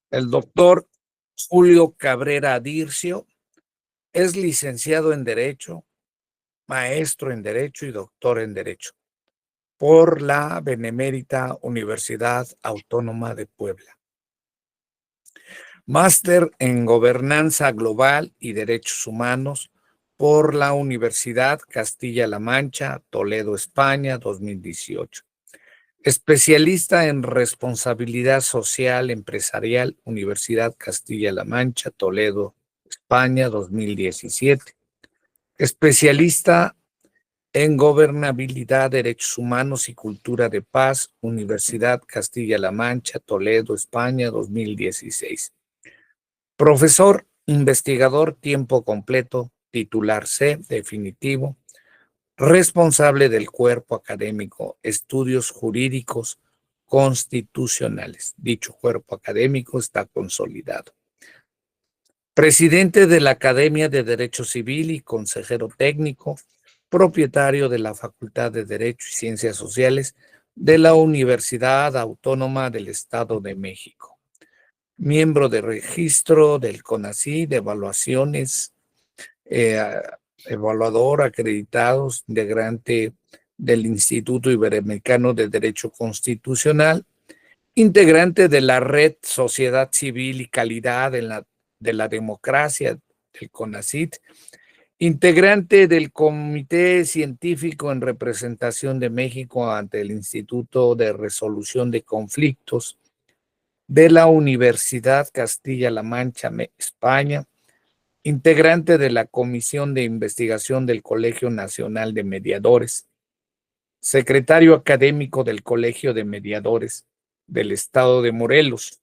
El doctor Julio Cabrera Dircio es licenciado en Derecho, maestro en Derecho y doctor en Derecho por la Benemérita Universidad Autónoma de Puebla. Máster en Gobernanza Global y Derechos Humanos por la Universidad Castilla-La Mancha, Toledo, España, 2018. Especialista en Responsabilidad Social Empresarial, Universidad Castilla-La Mancha, Toledo, España, 2017. Especialista en Gobernabilidad, Derechos Humanos y Cultura de Paz, Universidad Castilla-La Mancha, Toledo, España, 2016. Profesor, investigador tiempo completo, titular C, definitivo, responsable del cuerpo académico, estudios jurídicos constitucionales. Dicho cuerpo académico está consolidado. Presidente de la Academia de Derecho Civil y consejero técnico, propietario de la Facultad de Derecho y Ciencias Sociales de la Universidad Autónoma del Estado de México. Miembro de registro del CONACYT, de evaluaciones, evaluador acreditados, integrante del Instituto Iberoamericano de Derecho Constitucional, integrante de la Red Sociedad Civil y Calidad de la Democracia del CONACYT, integrante del Comité Científico en representación de México ante el Instituto de Resolución de Conflictos de la Universidad Castilla-La Mancha, España, integrante de la Comisión de Investigación del Colegio Nacional de Mediadores, secretario académico del Colegio de Mediadores del Estado de Morelos,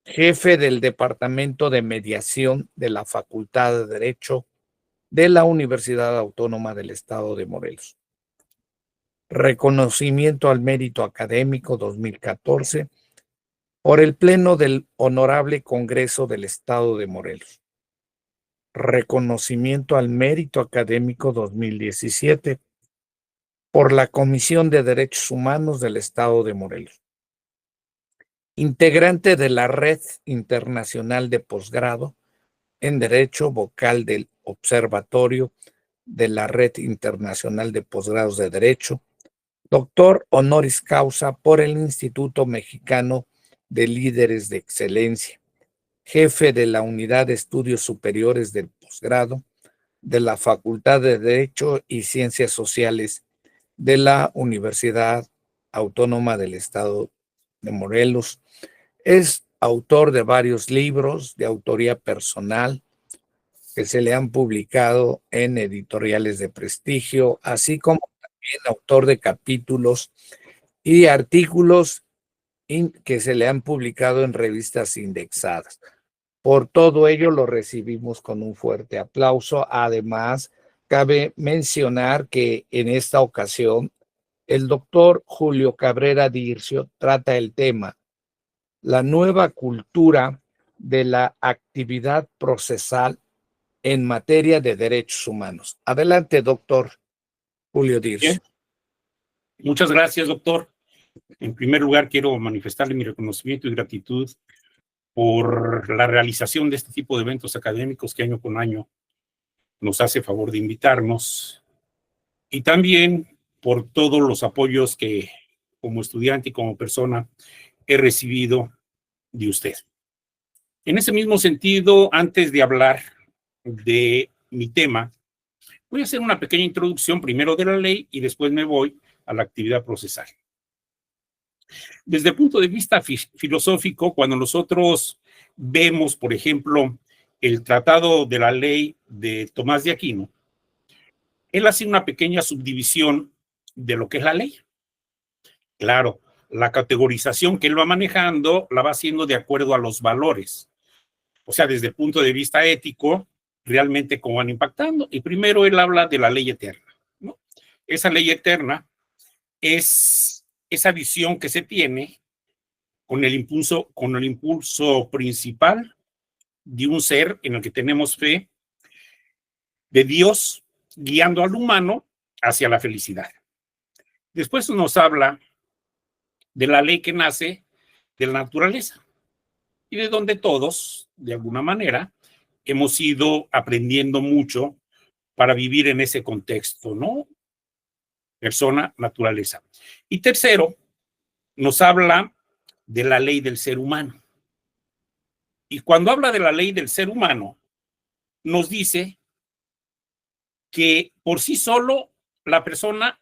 jefe del Departamento de Mediación de la Facultad de Derecho de la Universidad Autónoma del Estado de Morelos. Reconocimiento al mérito académico 2014 por el Pleno del Honorable Congreso del Estado de Morelos. Reconocimiento al mérito académico 2017 por la Comisión de Derechos Humanos del Estado de Morelos. Integrante de la Red Internacional de Posgrado en Derecho, vocal del Observatorio de la Red Internacional de Posgrados de Derecho, doctor honoris causa por el Instituto Mexicano de Líderes de Excelencia, jefe de la Unidad de Estudios Superiores del Posgrado de la Facultad de Derecho y Ciencias Sociales de la Universidad Autónoma del Estado de Morelos. Es autor de varios libros de autoría personal que se le han publicado en editoriales de prestigio, así como también autor de capítulos y artículos que se le han publicado en revistas indexadas. Por todo ello lo recibimos con un fuerte aplauso. Además, cabe mencionar que en esta ocasión el doctor Julio Cabrera Dircio trata el tema la nueva cultura de la actividad procesal en materia de derechos humanos. Adelante, doctor Julio Dircio. Bien. Muchas gracias, doctor. En primer lugar, quiero manifestarle mi reconocimiento y gratitud por la realización de este tipo de eventos académicos que año con año nos hace favor de invitarnos, y también por todos los apoyos que como estudiante y como persona he recibido de usted. En ese mismo sentido, antes de hablar de mi tema, voy a hacer una pequeña introducción primero de la ley y después me voy a la actividad procesal. Desde el punto de vista filosófico, cuando nosotros vemos, por ejemplo, el Tratado de la Ley de Tomás de Aquino, él hace una pequeña subdivisión de lo que es la ley. Claro, la categorización que él va manejando la va haciendo de acuerdo a los valores. O sea, desde el punto de vista ético, realmente cómo van impactando. Y primero él habla de la ley eterna, ¿no? Esa ley eterna es esa visión que se tiene con el impulso principal de un ser en el que tenemos fe, de Dios guiando al humano hacia la felicidad. Después nos habla de la ley que nace de la naturaleza. y de donde todos, de alguna manera, hemos ido aprendiendo mucho para vivir en ese contexto, ¿no? Persona, naturaleza. Y tercero, nos habla de la ley del ser humano. Y cuando habla de la ley del ser humano, nos dice que por sí solo la persona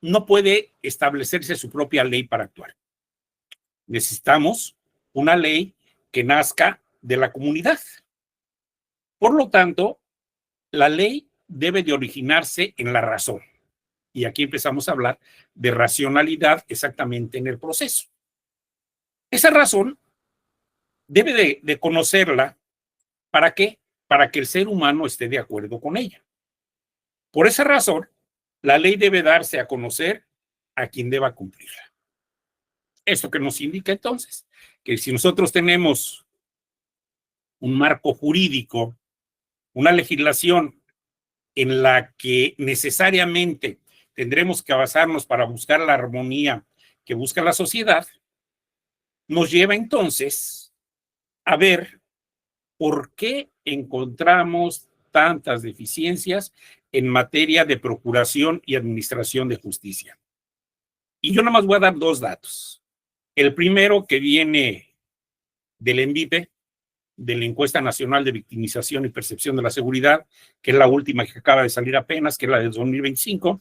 no puede establecerse su propia ley para actuar. Necesitamos una ley que nazca de la comunidad. Por lo tanto, la ley debe de originarse en la razón. Y aquí empezamos a hablar de racionalidad exactamente en el proceso. Esa razón debe de conocerla. ¿Para qué? Para que el ser humano esté de acuerdo con ella. Por esa razón, la ley debe darse a conocer a quien deba cumplirla. Esto que nos indica entonces que si nosotros tenemos un marco jurídico, una legislación en la que necesariamente tendremos que basarnos para buscar la armonía que busca la sociedad, nos lleva entonces a ver por qué encontramos tantas deficiencias en materia de procuración y administración de justicia. Y yo nada más voy a dar dos datos. El primero, que viene del ENVIPE, de la Encuesta Nacional de Victimización y Percepción de la Seguridad, que es la última que acaba de salir apenas, que es la de 2025.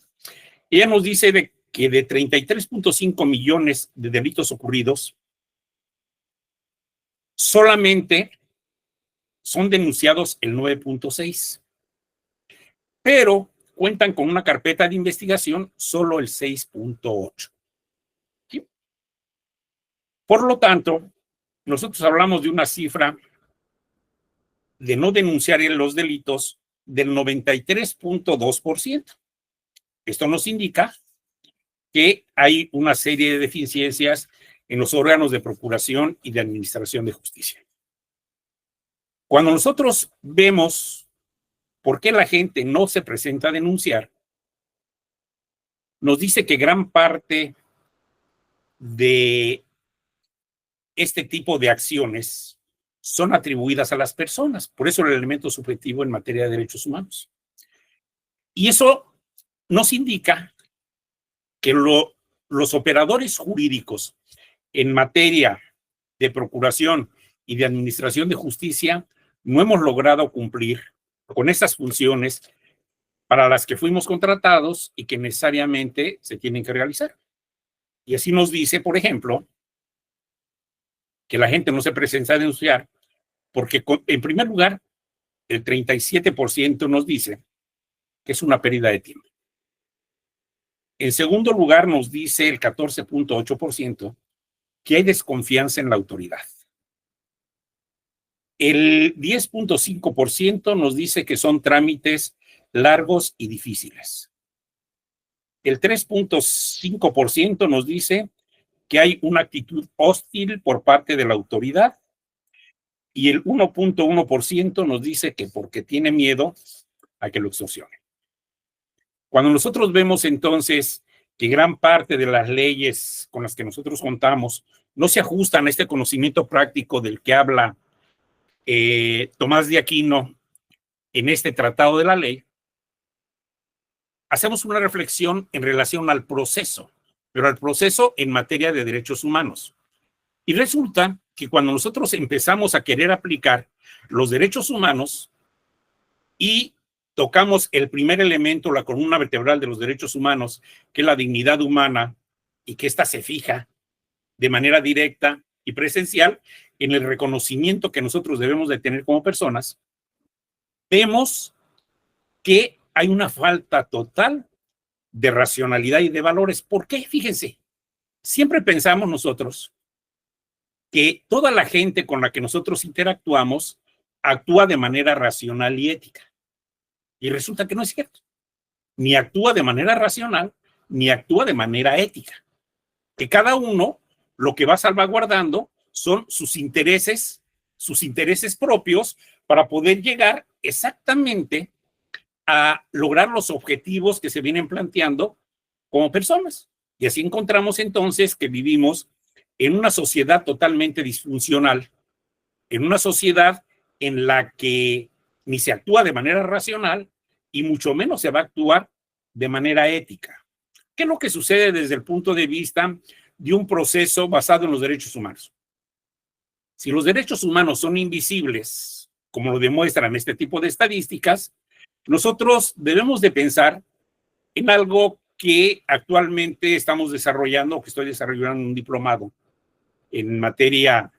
Ella nos dice que de 33.5 millones de delitos ocurridos, solamente son denunciados el 9.6, pero cuentan con una carpeta de investigación solo el 6.8. ¿Sí? Por lo tanto, nosotros hablamos de una cifra de no denunciar los delitos del 93.2%. Esto nos indica que hay una serie de deficiencias en los órganos de procuración y de administración de justicia. Cuando nosotros vemos por qué la gente no se presenta a denunciar, nos dice que gran parte de este tipo de acciones son atribuidas a las personas. Por eso el elemento subjetivo en materia de derechos humanos. Y eso nos indica que los operadores jurídicos en materia de procuración y de administración de justicia no hemos logrado cumplir con esas funciones para las que fuimos contratados y que necesariamente se tienen que realizar. Y así nos dice, por ejemplo, que la gente no se presenta a denunciar porque, en primer lugar, el 37% nos dice que es una pérdida de tiempo. En segundo lugar, nos dice el 14.8% que hay desconfianza en la autoridad. El 10.5% nos dice que son trámites largos y difíciles. El 3.5% nos dice que hay una actitud hostil por parte de la autoridad y el 1.1% nos dice que porque tiene miedo a que lo extorsionen. Cuando nosotros vemos entonces que gran parte de las leyes con las que nosotros contamos no se ajustan a este conocimiento práctico del que habla Tomás de Aquino en este tratado de la ley, hacemos una reflexión en relación al proceso, pero al proceso en materia de derechos humanos. Y resulta que cuando nosotros empezamos a querer aplicar los derechos humanos y tocamos el primer elemento, la columna vertebral de los derechos humanos, que es la dignidad humana, y que ésta se fija de manera directa y presencial en el reconocimiento que nosotros debemos de tener como personas, vemos que hay una falta total de racionalidad y de valores. ¿Por qué? Fíjense, siempre pensamos nosotros que toda la gente con la que nosotros interactuamos actúa de manera racional y ética. Y resulta que no es cierto. Ni actúa de manera racional, ni actúa de manera ética. Que cada uno lo que va salvaguardando son sus intereses propios para poder llegar exactamente a lograr los objetivos que se vienen planteando como personas. Y así encontramos entonces que vivimos en una sociedad totalmente disfuncional, en una sociedad en la que ni se actúa de manera racional y mucho menos se va a actuar de manera ética. ¿Qué es lo que sucede desde el punto de vista de un proceso basado en los derechos humanos? Si los derechos humanos son invisibles, como lo demuestran este tipo de estadísticas, nosotros debemos de pensar en algo que actualmente estamos desarrollando, que estoy desarrollando un diplomado en materia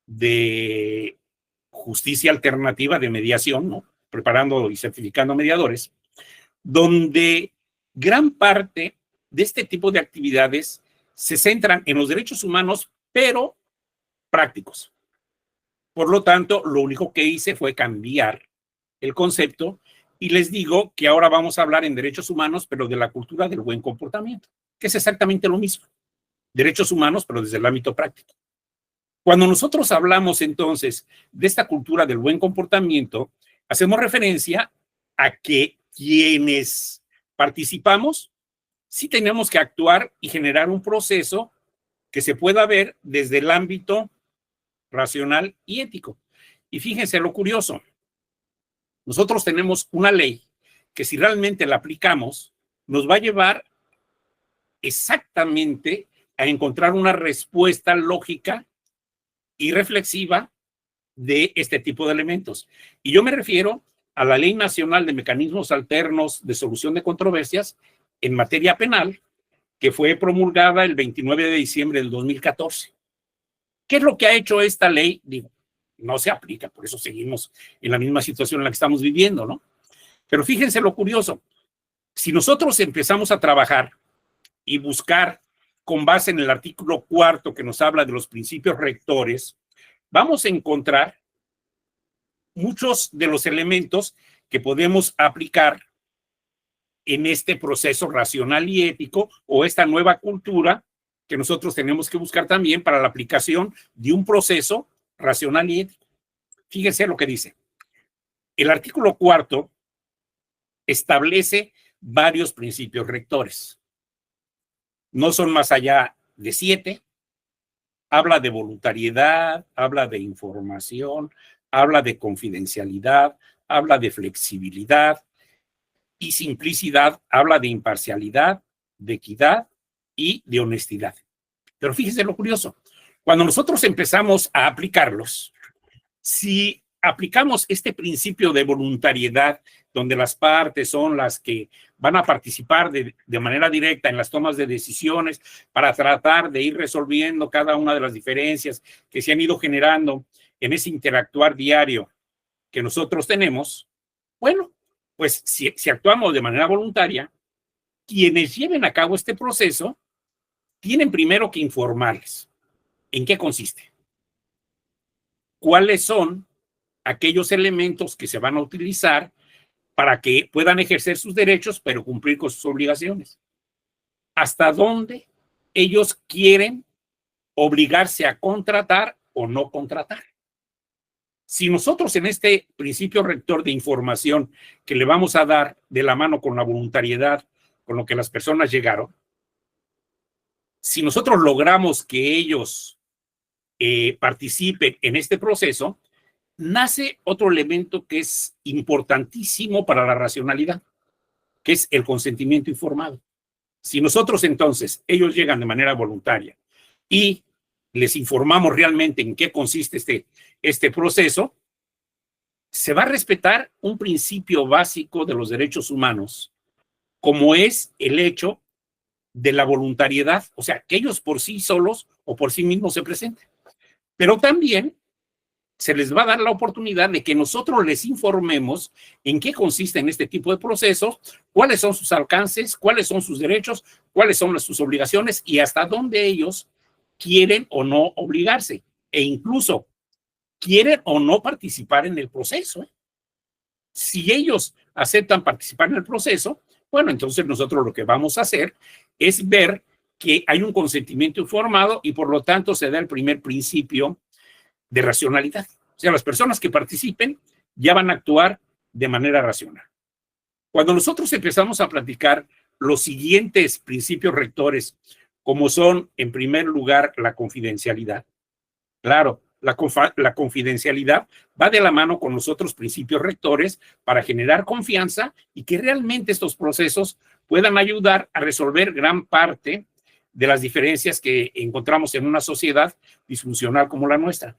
de justicia alternativa, de mediación, ¿no? Preparando y certificando mediadores, donde gran parte de este tipo de actividades se centran en los derechos humanos, pero prácticos. Por lo tanto, lo único que hice fue cambiar el concepto y les digo que ahora vamos a hablar en derechos humanos, pero de la cultura del buen comportamiento, que es exactamente lo mismo. Derechos humanos, pero desde el ámbito práctico. Cuando nosotros hablamos entonces de esta cultura del buen comportamiento, hacemos referencia a que quienes participamos sí tenemos que actuar y generar un proceso que se pueda ver desde el ámbito racional y ético. Y fíjense lo curioso, nosotros tenemos una ley que si realmente la aplicamos, nos va a llevar exactamente a encontrar una respuesta lógica y reflexiva de este tipo de elementos. Y yo me refiero a la Ley Nacional de Mecanismos Alternos de Solución de Controversias en materia penal, que fue promulgada el 29 de diciembre del 2014. ¿Qué es lo que ha hecho esta ley? Digo, no se aplica, por eso seguimos en la misma situación en la que estamos viviendo, ¿no? Pero fíjense lo curioso. Si nosotros empezamos a trabajar y buscar con base en el artículo 4 que nos habla de los principios rectores, vamos a encontrar muchos de los elementos que podemos aplicar en este proceso racional y ético o esta nueva cultura que nosotros tenemos que buscar también para la aplicación de un proceso racional y ético. Fíjense lo que dice. El artículo 4 establece varios principios rectores. No son más allá de 7. Habla de voluntariedad, habla de información, habla de confidencialidad, habla de flexibilidad y simplicidad, habla de imparcialidad, de equidad y de honestidad. Pero fíjense lo curioso, cuando nosotros empezamos a aplicarlos, si aplicamos este principio de voluntariedad, donde las partes son las que van a participar de manera directa en las tomas de decisiones para tratar de ir resolviendo cada una de las diferencias que se han ido generando en ese interactuar diario que nosotros tenemos, bueno, pues si actuamos de manera voluntaria, quienes lleven a cabo este proceso tienen primero que informarles en qué consiste, cuáles son aquellos elementos que se van a utilizar para que puedan ejercer sus derechos, pero cumplir con sus obligaciones. Hasta dónde ellos quieren obligarse a contratar o no contratar. Si nosotros en este principio rector de información que le vamos a dar de la mano con la voluntariedad, con lo que las personas llegaron, si nosotros logramos que ellos participen en este proceso, nace otro elemento que es importantísimo para la racionalidad, que es el consentimiento informado. Si nosotros entonces, ellos llegan de manera voluntaria y les informamos realmente en qué consiste este proceso, se va a respetar un principio básico de los derechos humanos, como es el hecho de la voluntariedad, o sea, que ellos por sí solos o por sí mismos se presenten. Pero también se les va a dar la oportunidad de que nosotros les informemos en qué consiste en este tipo de procesos, cuáles son sus alcances, cuáles son sus derechos, cuáles son sus obligaciones y hasta dónde ellos quieren o no obligarse e incluso quieren o no participar en el proceso. Si ellos aceptan participar en el proceso, bueno, entonces nosotros lo que vamos a hacer es ver que hay un consentimiento informado y por lo tanto se da el primer principio de racionalidad. O sea, las personas que participen ya van a actuar de manera racional. Cuando nosotros empezamos a platicar los siguientes principios rectores, como son, en primer lugar, la confidencialidad. Claro, la confidencialidad va de la mano con los otros principios rectores para generar confianza y que realmente estos procesos puedan ayudar a resolver gran parte de las diferencias que encontramos en una sociedad disfuncional como la nuestra.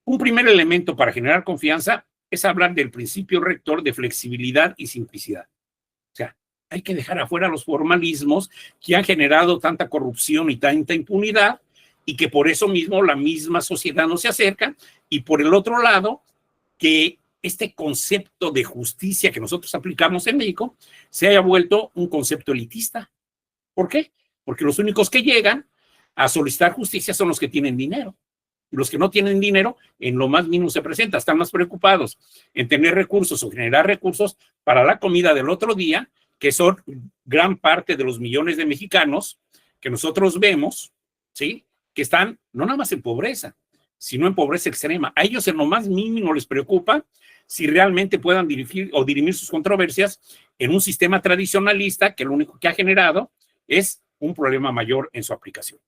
Un primer elemento para generar confianza es hablar del principio rector de flexibilidad y simplicidad. O sea, hay que dejar afuera los formalismos que han generado tanta corrupción y tanta impunidad y que por eso mismo la misma sociedad no se acerca. Y por el otro lado, que este concepto de justicia que nosotros aplicamos en México se haya vuelto un concepto elitista. ¿Por qué? Porque los únicos que llegan a solicitar justicia son los que tienen dinero. Los que no tienen dinero, en lo más mínimo se presentan, están más preocupados en tener recursos o generar recursos para la comida del otro día, que son gran parte de los millones de mexicanos que nosotros vemos, ¿sí? Que están no nada más en pobreza, sino en pobreza extrema. A ellos en lo más mínimo les preocupa si realmente puedan dirigir o dirimir sus controversias en un sistema tradicionalista que lo único que ha generado es un problema mayor en su aplicación.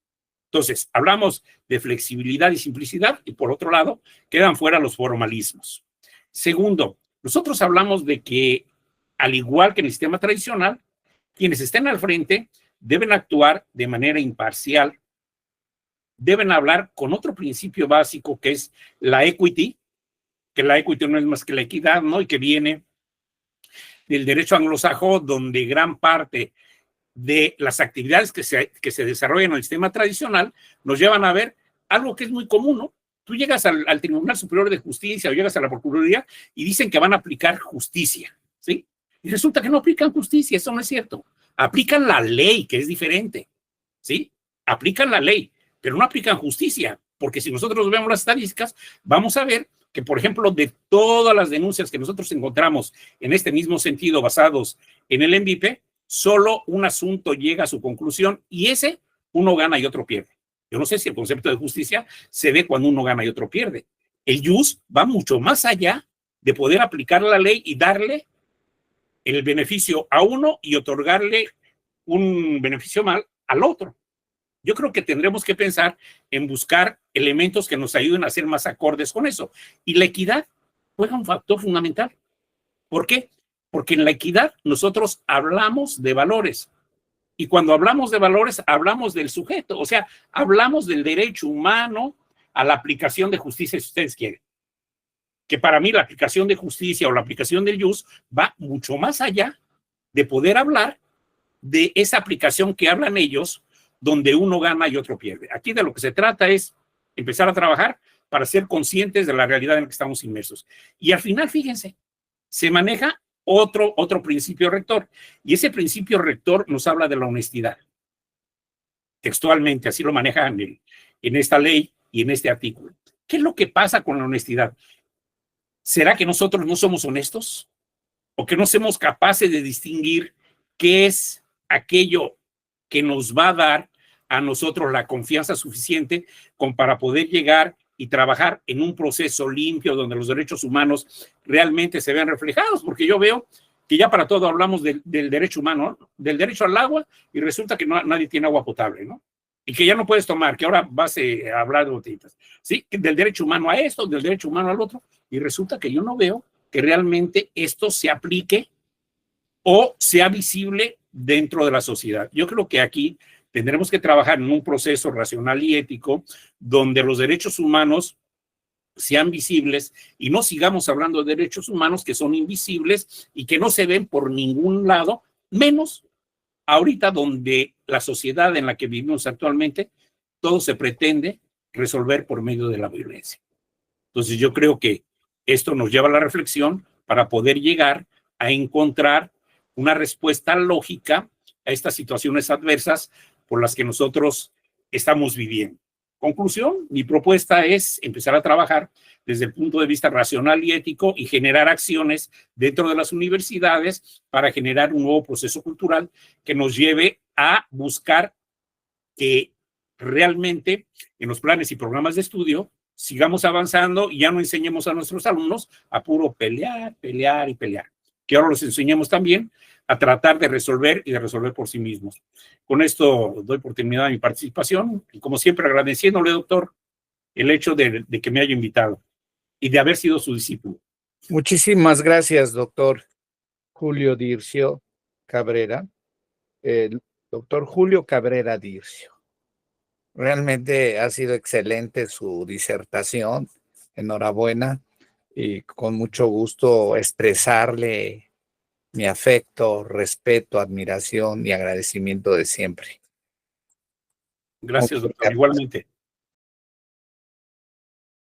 Entonces, hablamos de flexibilidad y simplicidad y por otro lado, quedan fuera los formalismos. Segundo, nosotros hablamos de que, al igual que en el sistema tradicional, quienes estén al frente deben actuar de manera imparcial, deben hablar con otro principio básico que es la equity, que la equity no es más que la equidad, ¿no? Y que viene del derecho anglosajón, donde gran parte de las actividades que se desarrollan en el sistema tradicional nos llevan a ver algo que es muy común, ¿no? Tú llegas al Tribunal Superior de Justicia o llegas a la Procuraduría y dicen que van a aplicar justicia, ¿sí? Y resulta que no aplican justicia, eso no es cierto. Aplican la ley, que es diferente, ¿sí? Aplican la ley, pero no aplican justicia, porque si nosotros vemos las estadísticas, vamos a ver que, por ejemplo, de todas las denuncias que nosotros encontramos en este mismo sentido basados en el MVP, solo un asunto llega a su conclusión y ese uno gana y otro pierde. Yo no sé si el concepto de justicia se ve cuando uno gana y otro pierde. El jus va mucho más allá de poder aplicar la ley y darle el beneficio a uno y otorgarle un beneficio mal al otro. Yo creo que tendremos que pensar en buscar elementos que nos ayuden a ser más acordes con eso. Y la equidad juega un factor fundamental. ¿Por qué? Porque en la equidad nosotros hablamos de valores. Y cuando hablamos de valores, hablamos del sujeto. O sea, hablamos del derecho humano a la aplicación de justicia, si ustedes quieren. Que para mí la aplicación de justicia o la aplicación del jus va mucho más allá de poder hablar de esa aplicación que hablan ellos, donde uno gana y otro pierde. Aquí de lo que se trata es empezar a trabajar para ser conscientes de la realidad en la que estamos inmersos. Y al final, fíjense, se maneja otro principio rector. Y ese principio rector nos habla de la honestidad. Textualmente, así lo manejan en esta ley y en este artículo. ¿Qué es lo que pasa con la honestidad? ¿Será que nosotros no somos honestos? ¿O que no somos capaces de distinguir qué es aquello que nos va a dar a nosotros la confianza suficiente como para poder llegar y trabajar en un proceso limpio donde los derechos humanos realmente se vean reflejados? Porque yo veo que ya para todo hablamos del derecho humano, ¿no? Del derecho al agua, y resulta que nadie tiene agua potable, ¿no? Y que ya no puedes tomar, que ahora vas a hablar de botellitas, ¿sí? Del derecho humano a esto, del derecho humano al otro, y resulta que yo no veo que realmente esto se aplique o sea visible dentro de la sociedad. Yo creo que aquí tendremos que trabajar en un proceso racional y ético donde los derechos humanos sean visibles y no sigamos hablando de derechos humanos que son invisibles y que no se ven por ningún lado, menos ahorita donde la sociedad en la que vivimos actualmente, todo se pretende resolver por medio de la violencia. Entonces yo creo que esto nos lleva a la reflexión para poder llegar a encontrar una respuesta lógica a estas situaciones adversas por las que nosotros estamos viviendo. Conclusión, mi propuesta es empezar a trabajar desde el punto de vista racional y ético y generar acciones dentro de las universidades para generar un nuevo proceso cultural que nos lleve a buscar que realmente en los planes y programas de estudio sigamos avanzando y ya no enseñemos a nuestros alumnos a puro pelear, pelear y pelear. Que ahora los enseñemos también a tratar de resolver y de resolver por sí mismos. Con esto doy por terminada mi participación y como siempre agradeciéndole, doctor, el hecho de que me haya invitado y de haber sido su discípulo. Muchísimas gracias, doctor Julio Dircio Cabrera. El doctor Julio Cabrera Dircio. Realmente ha sido excelente su disertación. Enhorabuena y con mucho gusto expresarle mi afecto, respeto, admiración y agradecimiento de siempre. Gracias, doctor. Igualmente.